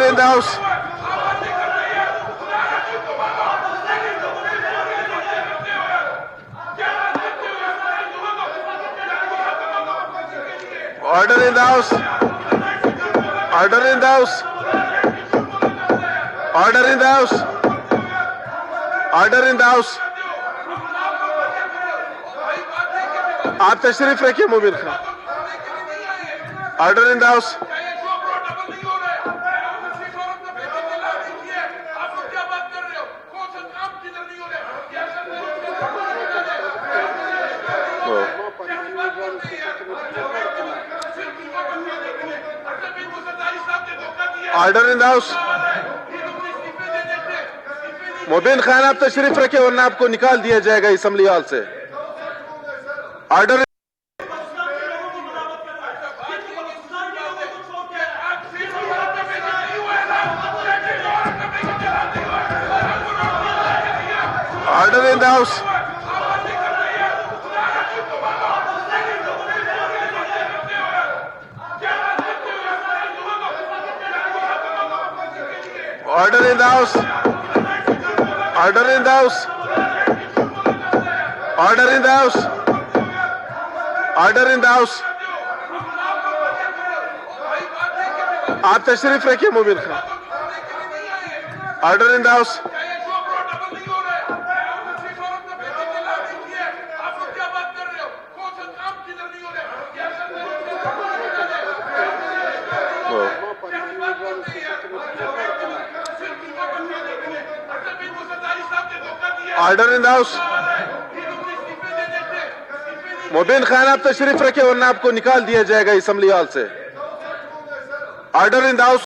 in the house. Order in the house. Order in the house. Order in the house. Order in the house. आप तशरीफ रखिए मोमिन Khan. Order in the house. Order in the house. Mobin Khan आप तशरीफ रखे वरना आपको निकाल दिया जाएगा असेंबली हॉल से. Order. Order in the house. Order in the house. Order in the house. Order in the house. Order in the house. आप तशरीफ रखिए Mobin Khan. Order in the house. Order in the house. Mobin Khan आप तशरीफ रखे वरना आपको निकाल दिया जाएगा असेंबली हॉल से. Order in the house.